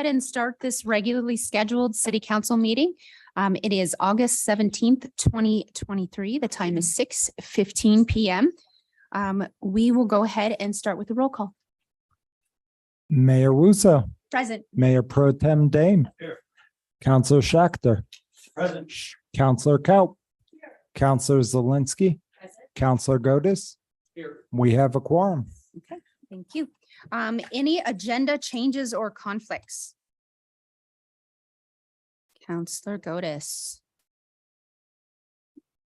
ahead and start this regularly scheduled city council meeting. It is August 17th, 2023. The time is 6:15 p.m. We will go ahead and start with the roll call. Mayor Wusso, Present. Mayor Pro Tem Dame. Here. Councilor Schachter, Present. Councilor Kaup, Councilor Zelinski, Councilor Godis. Here. We have a quorum. Okay, thank you. Any agenda changes or conflicts? Councilor Godis.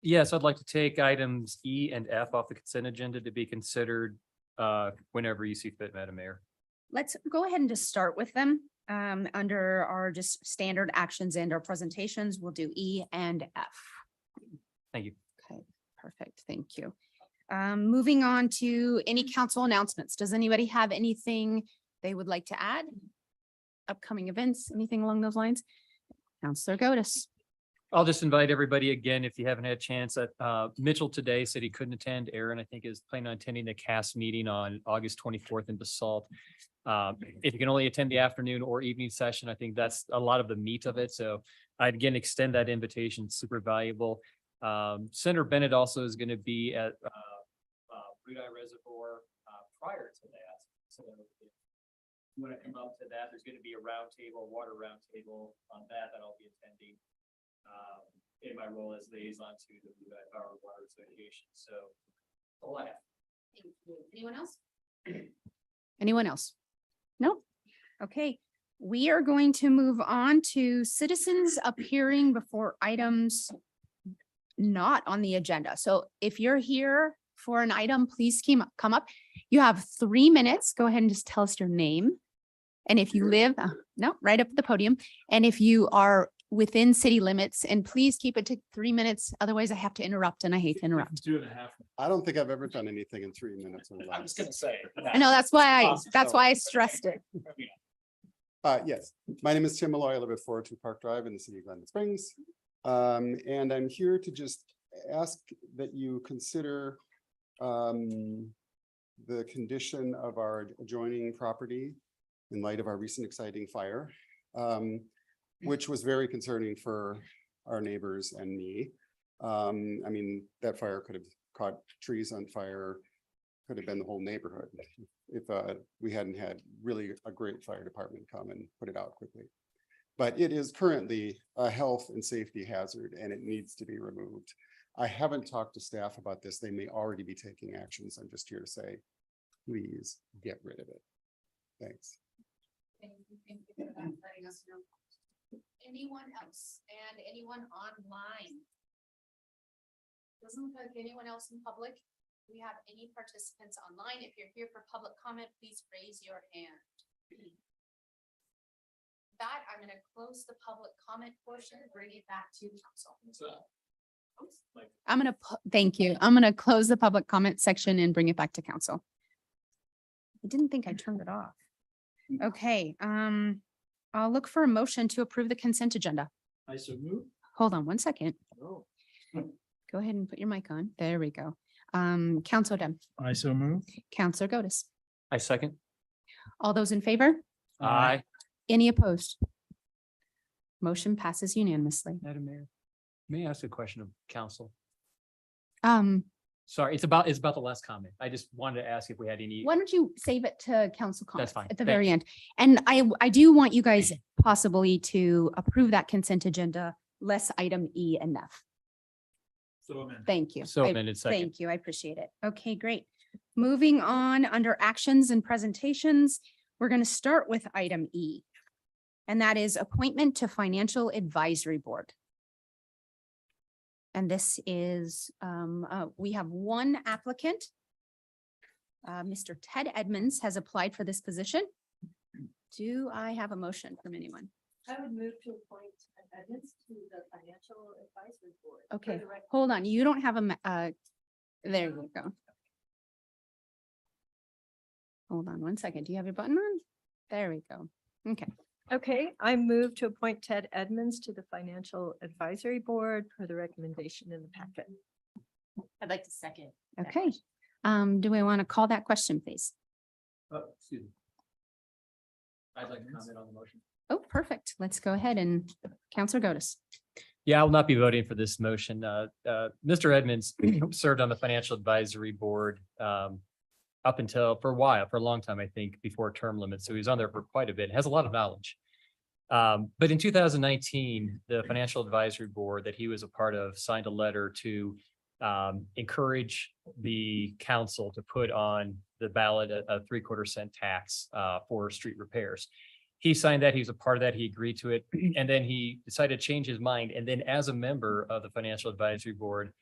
Yes, I'd like to take items E and F off the consent agenda to be considered whenever you see fit, Madam Mayor. Let's go ahead and just start with them. Under our just standard actions and our presentations, we'll do E and F. Thank you. Okay, perfect. Thank you. Moving on to any council announcements. Does anybody have anything they would like to add? Upcoming events, anything along those lines? Councilor Godis. I'll just invite everybody again, if you haven't had a chance, at Mitchell today said he couldn't attend. Aaron, I think, is planning on attending the CAS meeting on August 24th in Basalt. If you can only attend the afternoon or evening session, I think that's a lot of the meat of it. So I'd again extend that invitation, super valuable. Senator Bennett also is going to be at Rudai Reservoir prior to that. So if you want to come up to that, there's going to be a roundtable, water roundtable on that I'll be attending. In my role as liaison to the Rudai Power Water Association. So all I have. Thank you. Anyone else? Anyone else? No? Okay. We are going to move on to citizens appearing before items not on the agenda. So if you're here for an item, please come up. You have 3 minutes. Go ahead and just tell us your name. And if you live, no, right up at the podium. And if you are within city limits, and please keep it to 3 minutes. Otherwise I have to interrupt, and I hate to interrupt. 2.5. I don't think I've ever done anything in 3 minutes. I was going to say. I know that's why I stressed it. Yes, my name is Tim Malloy. I live at 402 Park Drive in the city of Glenwood Springs. And I'm here to just ask that you consider the condition of our adjoining property in light of our recent exciting fire, which was very concerning for our neighbors and me. I mean, that fire could have caught trees on fire, could have been the whole neighborhood if we hadn't had really a great fire department come and put it out quickly. But it is currently a health and safety hazard, and it needs to be removed. I haven't talked to staff about this. They may already be taking actions. I'm just here to say, please get rid of it. Thanks. Thank you for that, letting us know. Anyone else and anyone online? Doesn't look like anyone else in public. Do we have any participants online? If you're here for public comment, please raise your hand. That I'm going to close the public comment portion and bring it back to council. I'm going to thank you. I'm going to close the public comment section and bring it back to council. I didn't think I turned it off. Okay. I'll look for a motion to approve the consent agenda. I so move. Hold on one second. Oh. Go ahead and put your mic on. There we go. Councilor Dem. I so move. Councilor Godis. I second. All those in favor? Aye. Any opposed? Motion passes unanimously. Madam Mayor, may I ask a question of council? Sorry, it's about the last comment. I just wanted to ask if we had any. why don't you save it to council comments fine. at the Thank very end? And I do want you guys possibly to approve that consent agenda, less item E and F. So amended. Thank you. So amended, second. Thank you. I appreciate it. Okay, great. Moving on under actions and presentations, we're going to start with item E. And that is appointment to Financial Advisory Board. And this is, we have one applicant. Mr. Ted Edmonds has applied for this position. Do I have a motion from anyone? I would move to appoint Edmonds to the Financial Advisory Board. Okay, hold on. You don't have a, there you go. Hold on one second. Do you have your button on? There we go. Okay. Okay, I move to appoint Ted Edmonds to the Financial Advisory Board per the recommendation in the packet. I'd like to second. Okay. Do we want to call that question, please? Excuse me. I'd like to comment on the motion. Oh, perfect. Let's go ahead and Counselor Godus. Yeah, I will not be voting for this motion. Mr. Edmonds served on the Financial Advisory Board up until for a long time, I think, before term limits. So he was on there for quite a bit, has a lot of knowledge. But in 2019, the Financial Advisory Board that he was a part of signed a letter to encourage the council to put on the ballot a 3/4 cent tax for street repairs. He signed that, he was a part of that, he agreed to it, and then he decided to change his mind. And then as a member of the Financial Advisory Board,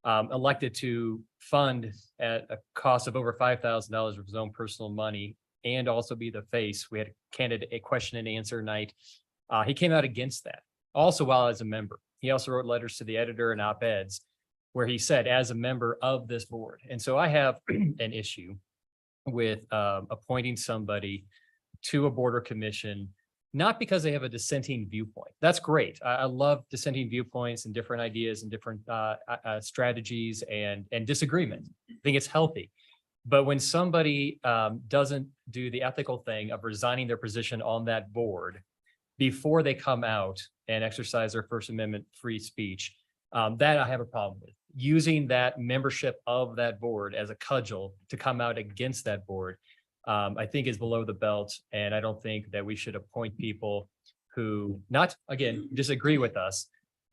elected to fund at a cost of over $5,000 of his own personal money and also be the face. We had a question and answer night. He came out against that. Also, while as a member, he also wrote letters to the editor and op-eds where he said, as a member of this board. And so I have an issue with appointing somebody to a board or commission, not because they have a dissenting viewpoint. That's great. I love dissenting viewpoints and different ideas and different strategies and disagreement. I think it's healthy. But when somebody doesn't do the ethical thing of resigning their position on that board before they come out and exercise their First Amendment free speech, that I have a problem with. Using that membership of that board as a cudgel to come out against that board, I think is below the belt. And I don't think that we should appoint people who not, again, disagree with us,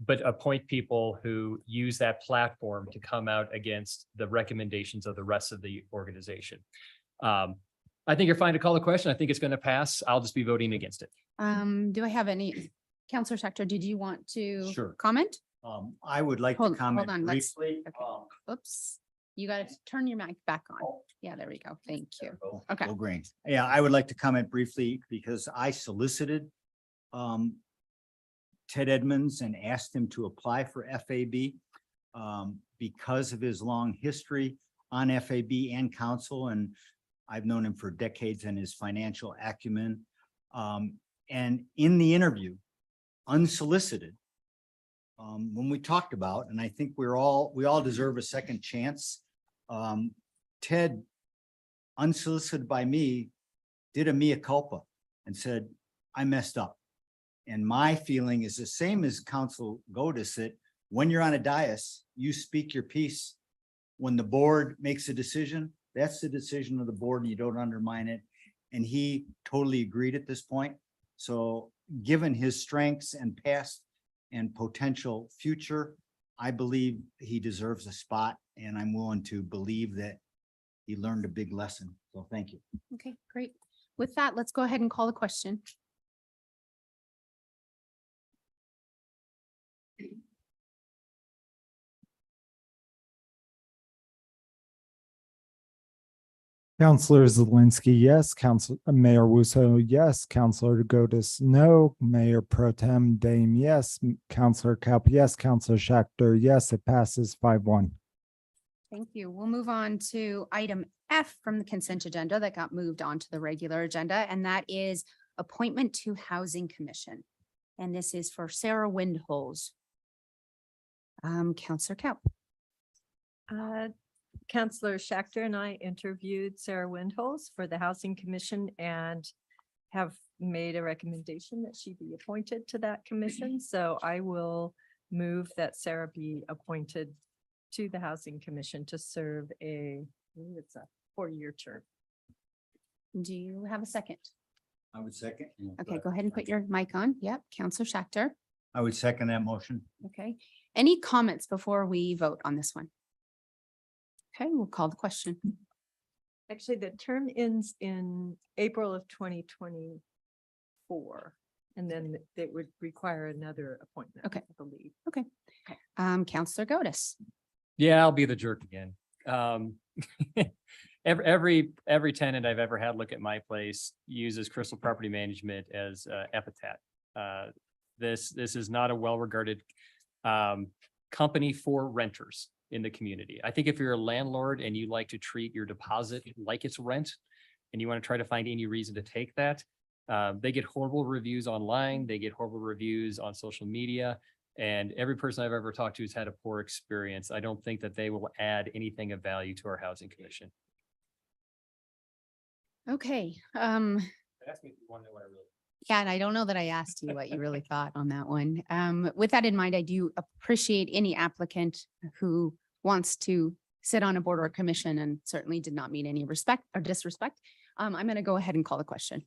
but appoint people who use that platform to come out against the recommendations of the rest of the organization. I think you're fine to call the question. I think it's going to pass. I'll just be voting against it. Do I have any, Counselor Sector, did you want to Sure. comment? I would like Hold- to comment hold on, let's- briefly. okay. Oops, you got to turn your mic back on. Yeah, there we go. Thank you. Okay. Go green. Yeah, I would like to comment briefly because I solicited Ted Edmonds and asked him to apply for FAB because of his long history on FAB and council, and I've known him for decades and his financial acumen. And in the interview, unsolicited, when we talked about, and I think we all deserve a second chance. Ted, unsolicited by me, did a mea culpa and said, I messed up. And my feeling is the same as Council Godus, that when you're on a dais, you speak your piece. When the board makes a decision, that's the decision of the board and you don't undermine it. And he totally agreed at this point. So given his strengths and past and potential future, I believe he deserves a spot, and I'm willing to believe that he learned a big lesson. So thank you. Okay, great. With that, let's go ahead and call the question. Counselor Zelinski, yes. Mayor Wusso, yes. Counselor Godus, no. Mayor Pro Tem Dame, yes. Counselor Kaup, yes. Counselor Schachter, yes. It passes 5-1. Thank you. We'll move on to item F from the consent agenda that got moved onto the regular agenda, and that is appointment to Housing Commission. And this is for Sarah Windholes. Counselor Kaup. Counselor Schachter and I interviewed Sarah Windholes for the Housing Commission and have made a recommendation that she be appointed to that commission. So I will move that Sarah be appointed to the Housing Commission to serve I believe it's a 4-year term. Do you have a second? I would second. Okay, go ahead and put your mic on. Yep, Counselor Schachter. I would second that motion. Okay. Any comments before we vote on this one? Okay, we'll call the question. Actually, the term ends in April of 2024, and then it would require another appointment. Okay. I believe. Counselor Godus. Yeah, I'll be the jerk again. Every tenant I've ever had look at my place uses Crystal Property Management as epithet. This is not a well-regarded company for renters in the community. I think if you're a landlord and you like to treat your deposit like it's rent, and you want to try to find any reason to take that, they get horrible reviews online. They get horrible reviews on social media. And every person I've ever talked to has had a poor experience. I don't think that they will add anything of value to our housing commission. Okay, Ask me if you want to know what I really. Yeah, and I don't know that I asked you what you really thought on that one. With that in mind, I do appreciate any applicant who wants to sit on a board or commission and certainly did not mean any respect or disrespect. I'm going to go ahead and call the question.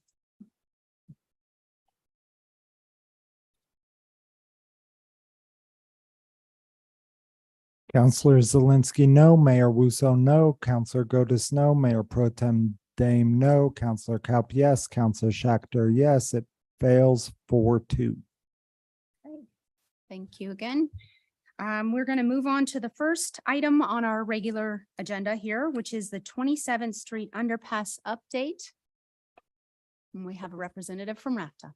Counselor Zelinski, no. Mayor Wusso, no. Counselor Godus, no. Mayor Pro Tem Dame, no. Counselor Kaup, yes. Counselor Schachter, yes. It fails 4-2. Thank you again. We're going to move on to the first item on our regular agenda here, which is the 27th Street Underpass update. And we have a representative from RAFTA.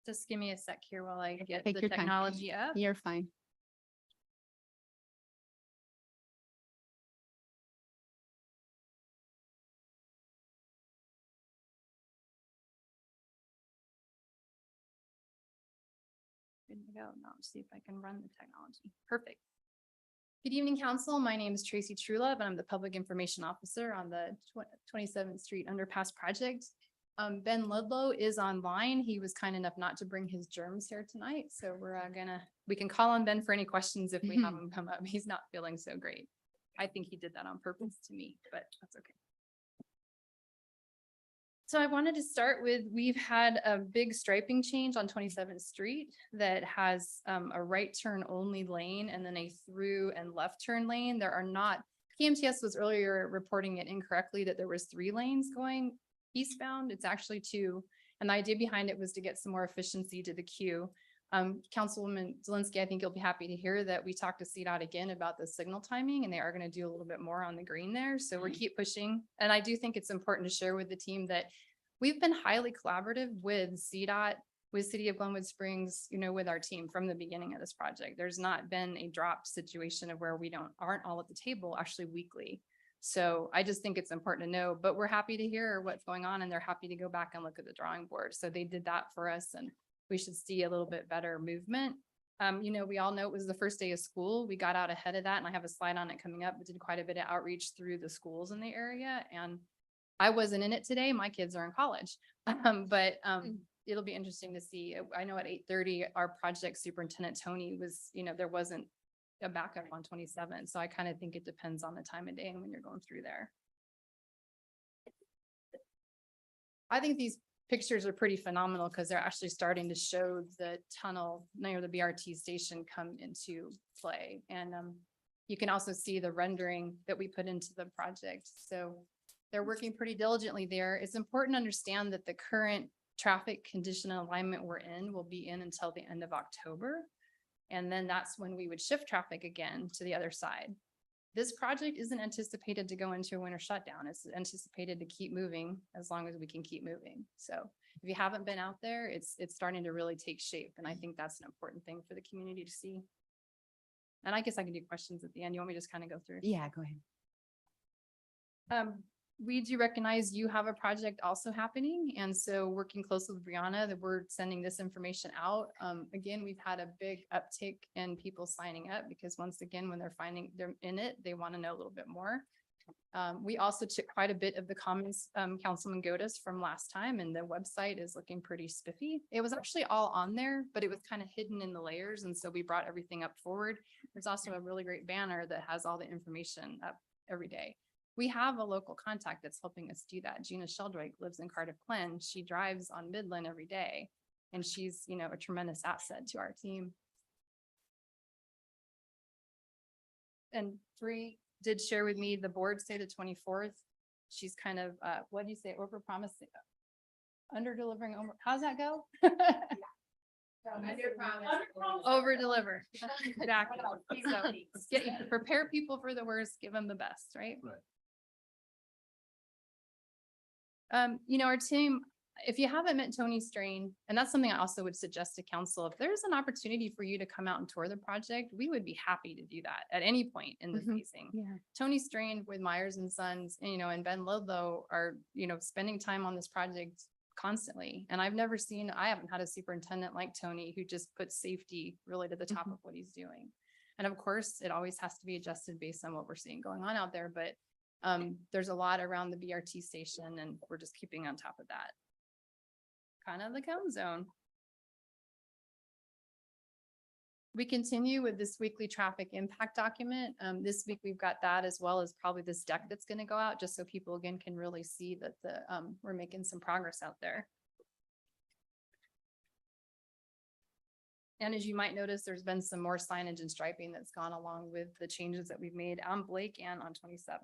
Just give me a sec here while I get Take the your time. technology up. You're fine. Good to go. Now let's see if I can run the technology. Perfect. Good evening, council. My name is Tracy Trulove, and I'm the Public Information Officer on the 27th Street Underpass project. Ben Ludlow is online. He was kind enough not to bring his germs here tonight, so we can call on Ben for any questions if we have him come up. He's not feeling so great. I think he did that on purpose to me, but that's okay. So I wanted to start with, we've had a big striping change on 27th Street that has a right turn only lane and then a through and left turn lane. There are not, PMTS was earlier reporting it incorrectly that there was 3 lanes going eastbound. It's actually 2. And the idea behind it was to get some more efficiency to the queue. Councilwoman Zelinski, I think you'll be happy to hear that we talked to CDOT again about the signal timing, and they are going to do a little bit more on the green there. So we're keep pushing. And I do think it's important to share with the team that we've been highly collaborative with CDOT, with City of Glenwood Springs, with our team from the beginning of this project. There's not been a dropped situation of where we aren't all at the table, actually weekly. So I just think it's important to know, but we're happy to hear what's going on, and they're happy to go back and look at the drawing board. So they did that for us, and we should see a little bit better movement. We all know it was the first day of school. We got out ahead of that, and I have a slide on it coming up, but did quite a bit of outreach through the schools in the area. And I wasn't in it today. My kids are in college, but it'll be interesting to see. I know at 8:30, our project superintendent, Tony, was, there wasn't a backup on 27. So I kind of think it depends on the time of day and when you're going through there. I think these pictures are pretty phenomenal because they're actually starting to show the tunnel near the BRT station come into play. And you can also see the rendering that we put into the project. So they're working pretty diligently there. It's important to understand that the current traffic condition and alignment we're in will be in until the end of October. And then that's when we would shift traffic again to the other side. This project isn't anticipated to go into a winter shutdown. It's anticipated to keep moving as long as we can keep moving. So if you haven't been out there, it's starting to really take shape. And I think that's an important thing for the community to see. And I guess I can do questions at the end. You want me to just kind of go through? Yeah, go ahead. We do recognize you have a project also happening. And so working closely with Brianna, that we're sending this information out. Again, we've had a big uptick in people signing up because once again, when they're in it, they want to know a little bit more. We also took quite a bit of the comments, Councilman Godus from last time, and the website is looking pretty spiffy. It was actually all on there, but it was kind of hidden in the layers. And so we brought everything up forward. There's also a really great banner that has all the information up every day. We have a local contact that's helping us do that. Gina Sheldrake lives in Cardiff Glen. She drives on Midland every day, and she's, a tremendous asset to our team. And Bree did share with me the board say the 24th. She's kind of, what do you say, over promising, under delivering. How's that go? Over deliver. Exactly. So prepare people for the worst, give them the best, right? Right. Our team, if you haven't met Tony Strain, and that's something I also would suggest to council, if there's an opportunity for you to come out and tour the project, we would be happy to do that at any point in the phasing. Yeah. Tony Strain with Myers and Sons, and Ben Ludlow are, spending time on this project constantly. And I haven't had a superintendent like Tony who just puts safety really to the top of what he's doing. And of course, it always has to be adjusted based on what we're seeing going on out there. But there's a lot around the BRT station, and we're just keeping on top of that. kind of the count zone. We continue with this weekly traffic impact document. This week we've got that as well as probably this deck that's going to go out just so people again can really see that we're making some progress out there. And as you might notice, there's been some more signage and striping that's gone along with the changes that we've made on Blake and on 27th.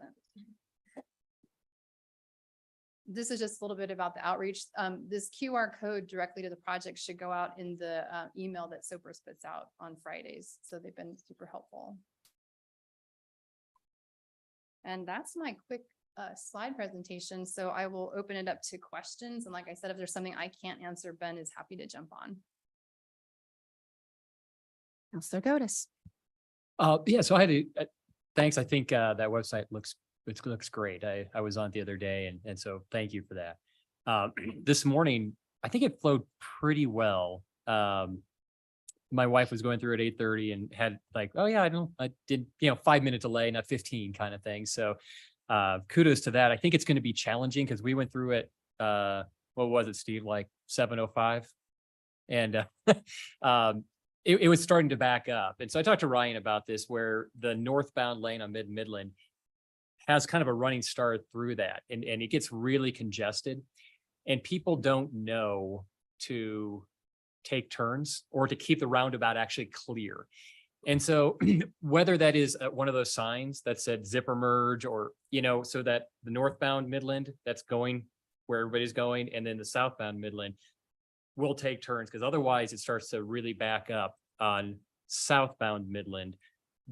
This is just a little bit about the outreach. This QR code directly to the project should go out in the email that SOPR spits out on Fridays. So they've been super helpful. And that's my quick slide presentation. So I will open it up to questions. And like I said, if there's something I can't answer, Ben is happy to jump on. Counselor Gotis. Yeah, so I had to, thanks. I think that website looks great. I was on it the other day and so thank you for that. This morning, I think it flowed pretty well. My wife was going through at 8:30 and had like, oh yeah, I did, 5-minute delay, not 15 kind of thing. So kudos to that. I think it's going to be challenging because we went through it. What was it, Steve? Like 7:05. And it was starting to back up. And so I talked to Ryan about this, where the northbound lane on Midland has kind of a running start through that. And it gets really congested and people don't know to take turns or to keep the roundabout actually clear. And so whether that is one of those signs that said zipper merge or, so that the northbound Midland that's going where everybody's going, and then the southbound Midland will take turns, because otherwise it starts to really back up on southbound Midland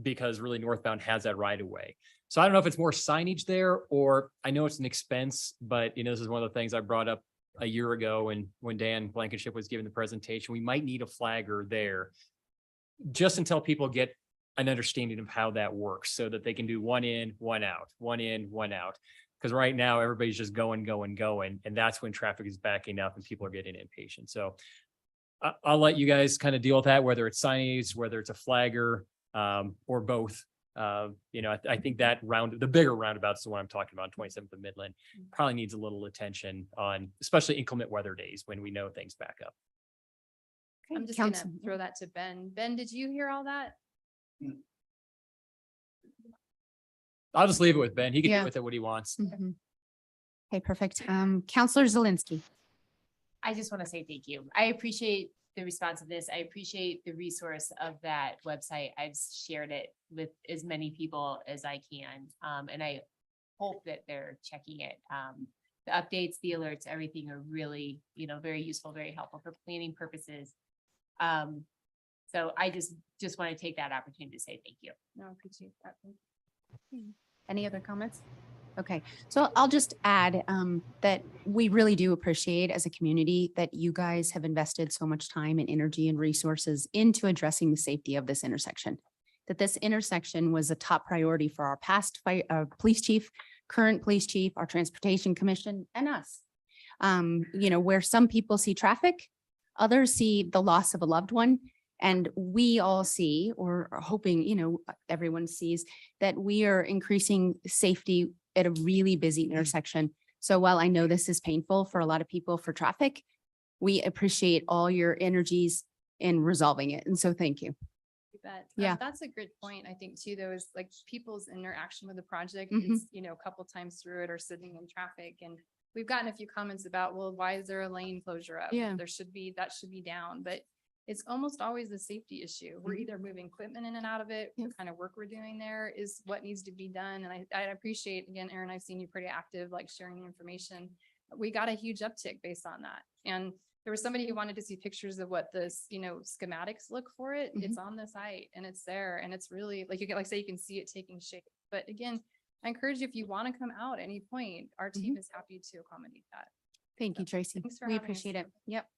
because really northbound has that right of way. So I don't know if it's more signage there, or I know it's an expense, but this is one of the things I brought up a year ago and when Dan Blankenship was giving the presentation, we might need a flagger there just until people get an understanding of how that works so that they can do one in, one out, one in, one out. Because right now everybody's just going. And that's when traffic is backing up and people are getting impatient. So I'll let you guys kind of deal with that, whether it's signage, whether it's a flagger, or both. I think that the bigger roundabout is the one I'm talking about, 27th of Midland, probably needs a little attention on, especially inclement weather days when we know things back up. I'm just going to throw that to Ben. Ben, did you hear all that? I'll just leave it with Ben. He can Yeah. do with it what he wants. Mhm. Okay, perfect. Counselor Zelinski. I just want to say thank you. I appreciate the responsiveness. I appreciate the resource of that website. I've shared it with as many people as I can. And I hope that they're checking it. The updates, the alerts, everything are really, very useful, very helpful for planning purposes. So I just want to take that opportunity to say thank you. No, I appreciate that. Any other comments? Okay, so I'll just add that we really do appreciate as a community that you guys have invested so much time and energy and resources into addressing the safety of this intersection. That this intersection was a top priority for our past police chief, current police chief, our transportation commission, and us. Where some people see traffic, others see the loss of a loved one. And we all see, or are hoping, everyone sees that we are increasing safety at a really busy intersection. So while I know this is painful for a lot of people for traffic, we appreciate all your energies in resolving it. And so thank you. You bet. Yeah. That's a good point. I think too, though, is like people's interaction with the project Mhm. is, a couple times through it or sitting in traffic. And we've gotten a few comments about, well, why is there a lane closure up? Yeah. That should be down, but it's almost always a safety issue. We're either moving equipment in and out of it. Yeah. What kind of work we're doing there is what needs to be done. And I appreciate, again, Aaron, I've seen you pretty active, like sharing the information. We got a huge uptick based on that. And there was somebody who wanted to see pictures of what this, schematics look for it. It's on the site and it's there. And it's really like, you can you can see it taking shape. But again, I encourage you, if you want to come out at any point, our team is happy to accommodate that. Thank you, Tracy. Thanks for We having us. appreciate it. Yep.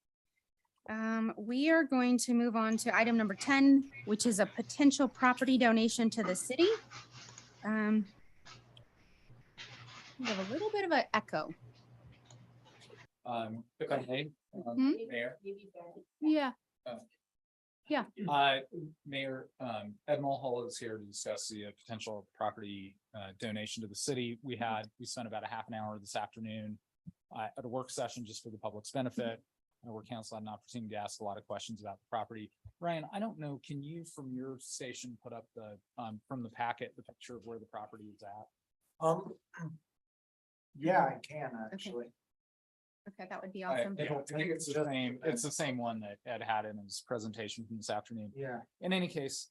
We are going to move on to item number 10, which is a potential property donation to the city. We have a little bit of an echo. If I may, Mhm. Mayor. Yeah. Mayor, Ed Mulhall is here to discuss the potential property donation to the city. We spent about a half an hour this afternoon at a work session just for the public's benefit. where council had an opportunity to ask a lot of questions about the property. Ryan, I don't know, can you from your station put up the, from the packet, the picture of where the property is at? Yeah, I can actually. Okay, that would be I awesome. think it's the same one that Ed had in his presentation from this afternoon. Yeah. In any case,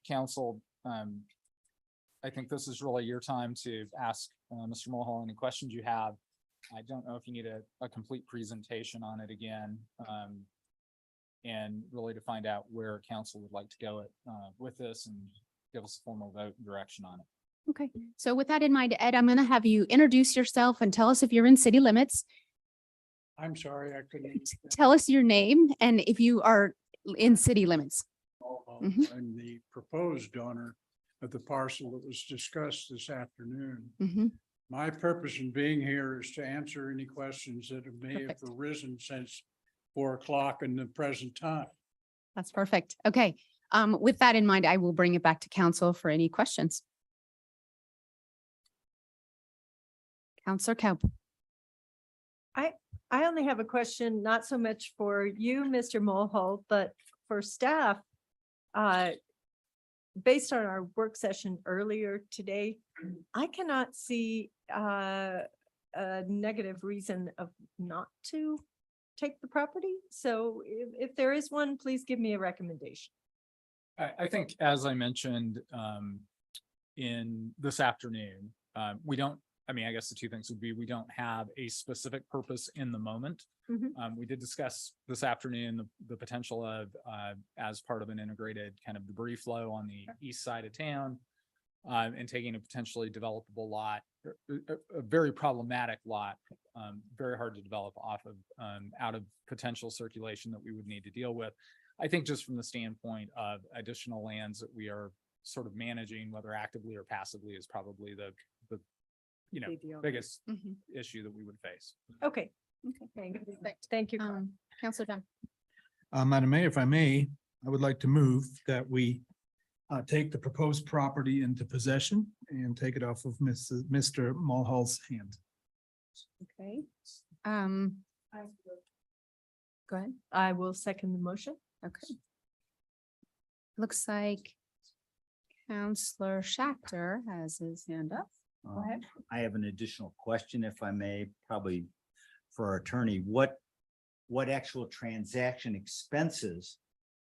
council, I think this is really your time to ask Mr. Mulhall any questions you have. I don't know if you need a complete presentation on it again. And really to find out where council would like to go with this and give us a formal vote and direction on it. Okay, so with that in mind, Ed, I'm gonna have you introduce yourself and tell us if you're in city limits. I'm sorry, I couldn't. Tell us your name and if you are in city limits. Mhm. I'm the proposed owner of the parcel that was discussed this afternoon. Mhm. My purpose in being here is to answer any questions that may have Perfect. arisen since 4 o'clock in the present time. That's perfect. Okay, with that in mind, I will bring it back to council for any questions. Counselor Kaup. I only have a question, not so much for you, Mr. Mulhall, but for staff. Based on our work session earlier today, I cannot see a negative reason of not to take the property. So if there is one, please give me a recommendation. I think, as I mentioned, in this afternoon, we don't, I mean, I guess the two things would be, we don't have a specific purpose in the moment. Mhm. We did discuss this afternoon, the potential of, as part of an integrated kind of debris flow on the east side of town, and taking a potentially developable lot, a very problematic lot, very hard to develop off of, out of potential circulation that we would need to deal with. I think just from the standpoint of additional lands that we are sort of managing, whether actively or passively, is probably the Big deal. biggest Mhm. issue that we would face. Okay, Okay, perfect. thank you. Carl. Counselor Dunn. Madam Mayor, if I may, I would like to move that we take the proposed property into possession and take it off of Mr. Mulhall's hand. Okay. Go ahead. I will second the motion. Okay. Looks like Counselor Schachter has his hand up. Go ahead. I have an additional question, if I may, probably for our attorney. What actual transaction expenses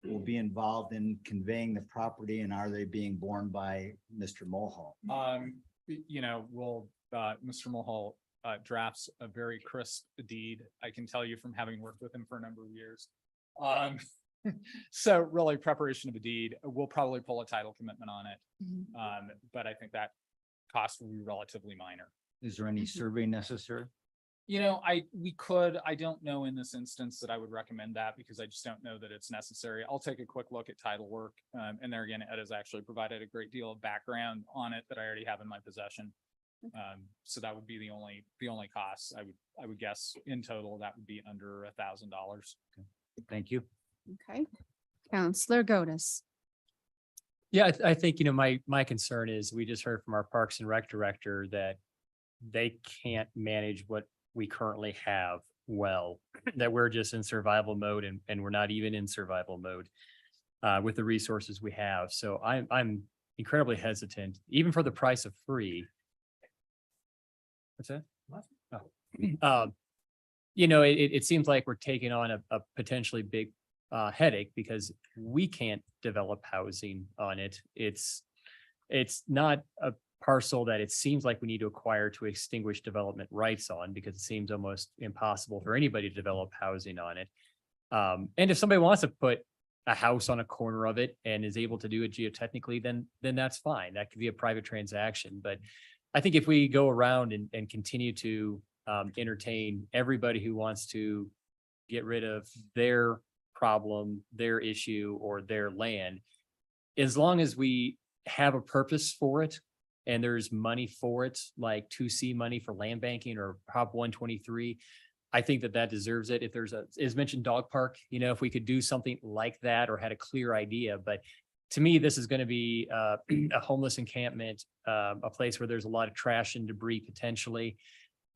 will be involved in conveying the property, and are they being borne by Mr. Mulhall? Mr. Mulhall drafts a very crisp deed. I can tell you from having worked with him for a number of years. So really preparation of a deed, we'll probably pull a title commitment on it. Mhm. But I think that cost will be relatively minor. Is there any survey necessary? I don't know in this instance that I would recommend that, because I just don't know that it's necessary. I'll take a quick look at title work. And there again, Ed has actually provided a great deal of background on it that I already have in my possession. So that would be the only costs I would guess in total, that would be under $1,000. Thank you. Okay. Counselor Godus. Yeah, I think, my concern is, we just heard from our Parks and Rec director that they can't manage what we currently have well, that we're just in survival mode, and we're not even in survival mode with the resources we have. So I'm incredibly hesitant, even for the price of free. What's that? Oh. It seems like we're taking on a potentially big headache, because we can't develop housing on it. It's not a parcel that it seems like we need to acquire to extinguish development rights on, because it seems almost impossible for anybody to develop housing on it. And if somebody wants to put a house on a corner of it and is able to do it geotechnically, then that's fine. That could be a private transaction. But I think if we go around and continue to entertain everybody who wants to get rid of their problem, their issue, or their land, as long as we have a purpose for it and there's money for it, like 2C money for land banking or Prop 123, I think that deserves it. If there's as mentioned, dog park, if we could do something like that or had a clear idea. But to me, this is going to be a homeless encampment, a place where there's a lot of trash and debris potentially.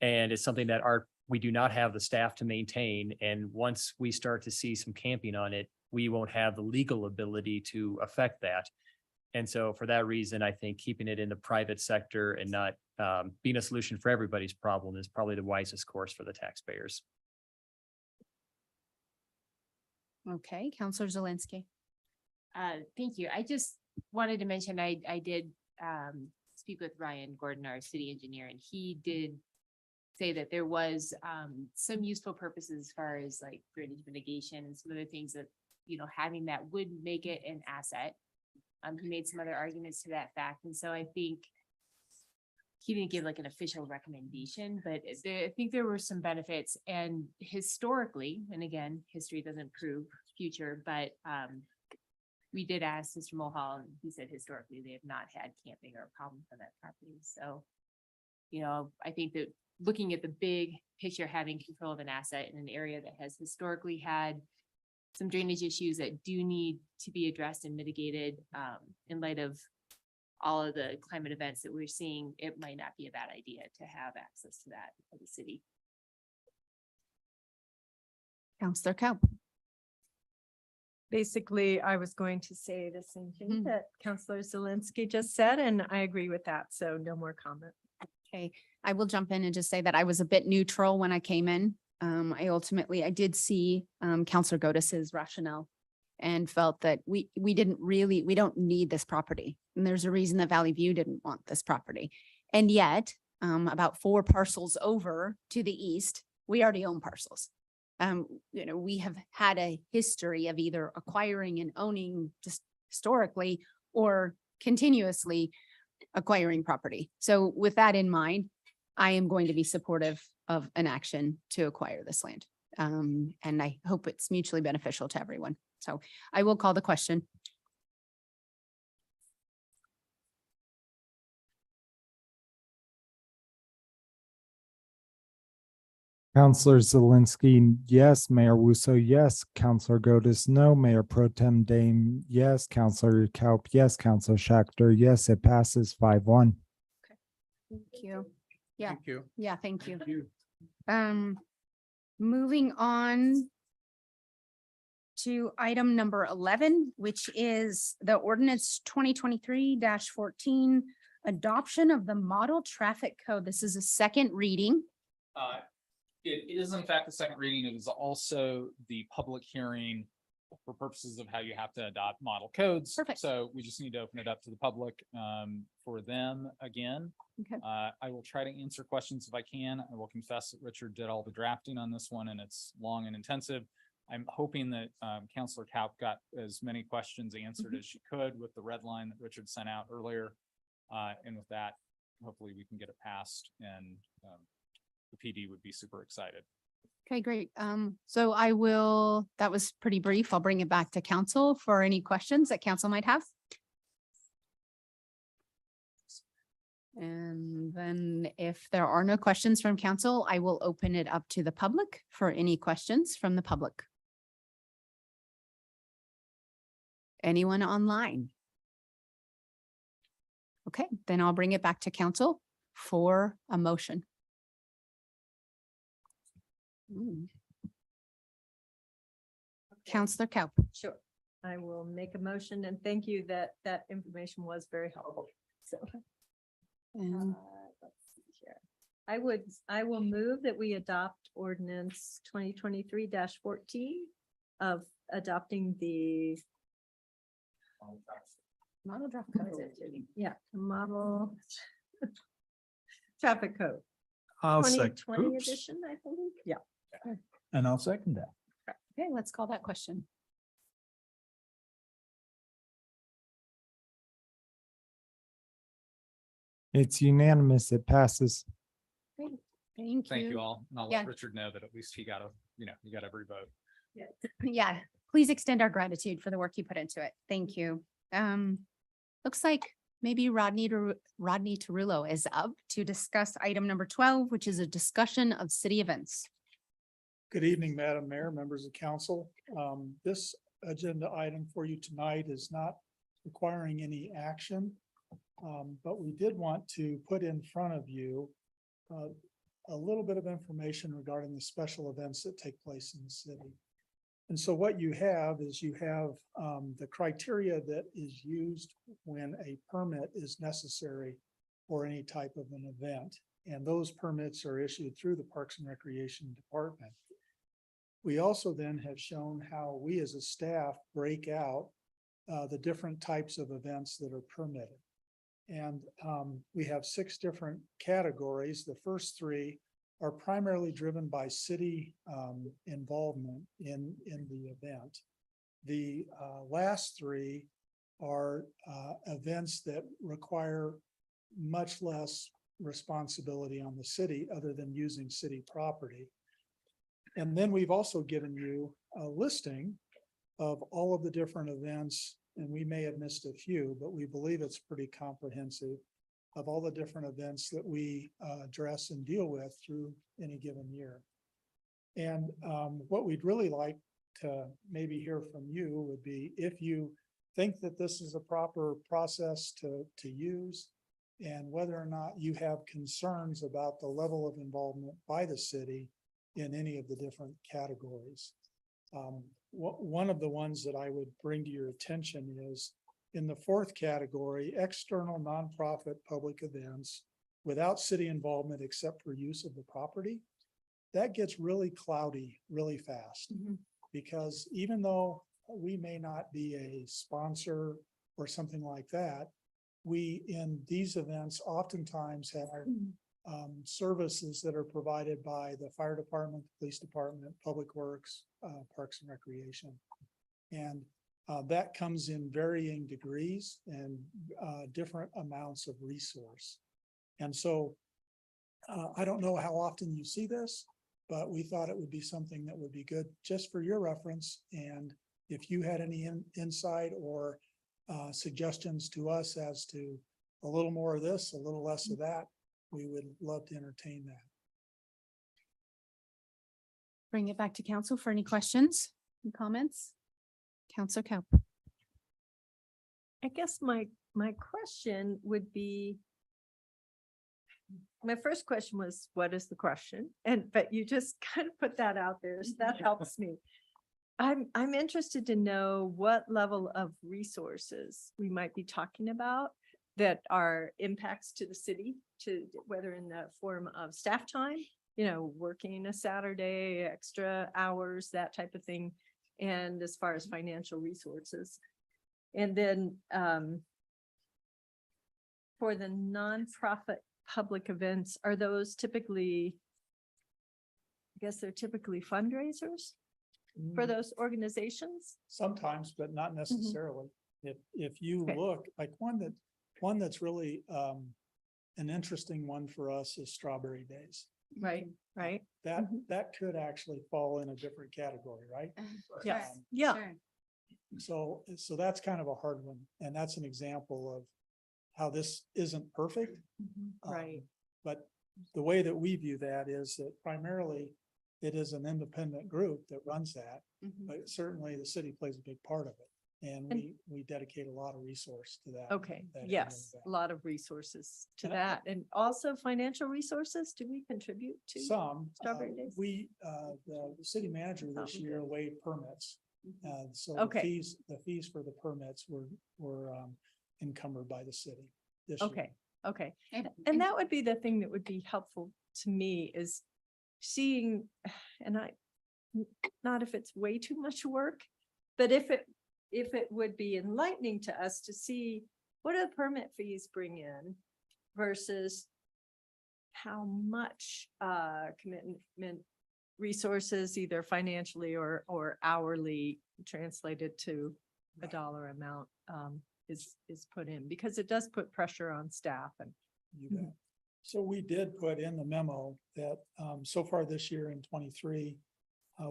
And it's something that our we do not have the staff to maintain. And once we start to see some camping on it, we won't have the legal ability to affect that. And so for that reason, I think keeping it in the private sector and not being a solution for everybody's problem is probably the wisest course for the taxpayers. Okay, Counselor Zelinski. Thank you. I just wanted to mention, I did speak with Ryan Gordon, our city engineer, and he did say that there was some useful purposes as far as like drainage mitigation and some other things that, you know, having that would make it an asset. He made some other arguments to that fact. And so I think he didn't give like an official recommendation, but I think there were some benefits. And historically, and again, history doesn't prove future, but we did ask Mr. Mulhall, and he said historically they have not had camping or problems on that property. So, you know, I think that looking at the big picture, having control of an asset in an area that has historically had some drainage issues that do need to be addressed and mitigated in light of all of the climate events that we're seeing, it might not be a bad idea to have access to that for the city. Counselor Coe. Basically, I was going to say the same thing Mhm. that Counselor Zelinski just said, and I agree with that. So no more comment. Okay, I will jump in and just say that I was a bit neutral when I came in. I did see Counselor Godes's rationale and felt that we don't need this property. And there's a reason that Valley View didn't want this property. And yet, about 4 parcels over to the east, we already own parcels. You know, we have had a history of either acquiring and owning just historically or continuously acquiring property. So with that in mind, I am going to be supportive of an action to acquire this land. And I hope it's mutually beneficial to everyone. So I will call the question. Counselor Zelinski, yes. Mayor Wusso, yes. Counselor Godus, no. Mayor Pro Tem Dame, yes. Counselor Kaup, yes. Counselor Schachter, yes. It passes 5-1. Thank you. Yeah. Thank you. Yeah, thank you. you. Moving on to item number 11, which is the ordinance 2023-14, adoption of the model traffic code. This is a second reading. It is in fact the second reading. It is also the public hearing for purposes of how you have to adopt model codes. Perfect. So we just need to open it up to the public for them again. Okay. I will try to answer questions if I can. I will confess that Richard did all the drafting on this one and it's long and intensive. I'm hoping that Counselor Kaup got as many questions answered as she could with the red line that Richard sent out earlier. And with that, hopefully we can get it passed and the PD would be super excited. Okay, great. So that was pretty brief. I'll bring it back to council for any questions that council might have. And then if there are no questions from council, I will open it up to the public for any questions from the public. Anyone online? Okay, then I'll bring it back to council for a motion. Counselor Kaup. Sure. I will make a motion and thank you that information was very helpful. So. And Let's see here. I will move that we adopt ordinance 2023-14 of adopting the model draft code. model traffic code. I'll second. 2020 edition, I believe. Yeah. And I'll second that. Okay, let's call that question. It's unanimous. It passes. Great. Thank you. Thank you all. And I'll Yeah. let Richard know that at least he got he got every vote. Yeah, please extend our gratitude for the work you put into it. Thank you. Looks like maybe Rodney Tarullo is up to discuss item number 12, which is a discussion of city events. Good evening, Madam Mayor, members of council. This agenda item for you tonight is not requiring any action. But we did want to put in front of you a little bit of information regarding the special events that take place in the city. And so what you have is you have the criteria that is used when a permit is necessary for any type of an event. And those permits are issued through the Parks and Recreation Department. We also then have shown how we as a staff break out the different types of events that are permitted. And we have 6 different categories. The first 3 are primarily driven by city involvement in the event. The last 3 are events that require much less responsibility on the city other than using city property. And then we've also given you a listing of all of the different events, and we may have missed a few, but we believe it's pretty comprehensive of all the different events that we address and deal with through any given year. And what we'd really like to maybe hear from you would be if you think that this is a proper process to use, and whether or not you have concerns about the level of involvement by the city in any of the different categories. One of the ones that I would bring to your attention is in the 4th category, external nonprofit public events without city involvement except for use of the property. That gets really cloudy really fast, because even though we may not be a sponsor or something like that, we in these events oftentimes have services that are provided by the fire department, police department, public works, parks and recreation. And that comes in varying degrees and different amounts of resource. And so I don't know how often you see this, but we thought it would be something that would be good just for your reference. And if you had any insight or suggestions to us as to a little more of this, a little less of that, we would love to entertain that. Bring it back to council for any questions and comments. Councilor Kaup. I guess my question would be, my first question was, what is the question? But you just kind of put that out there, so that helps me. I'm interested to know what level of resources we might be talking about that are impacts to the city, to whether in the form of staff time, working a Saturday, extra hours, that type of thing. And as far as financial resources. And then for the nonprofit public events, are those typically, I guess they're typically fundraisers for those organizations? Sometimes, but not necessarily. If you Okay. look, like one that's really an interesting one for us is Strawberry Days. Right. That could actually fall in a different category, right? Yes. Um, Yeah. So that's kind of a hard one. And that's an example of how this isn't perfect. Right. But the way that we view that is that primarily it is an independent group that runs that, but certainly the city plays a big part of it. And we dedicate a lot of resource to that. Okay. that Yes. event. A lot of resources to And I- that. And also financial resources. Do we contribute to? Some, Strawberry Days? the city manager this year waived permits. So Okay. the fees for the permits were encumbered by the city this year. Okay. Okay. And that would be the thing that would be helpful to me is seeing, and not if it's way too much work, but if it would be enlightening to us to see what do the permit fees bring in versus how much commitment resources, either financially or hourly, translated to a dollar amount is put in, because it does put pressure on staff. And You bet. So we did put in the memo that so far this year in 23,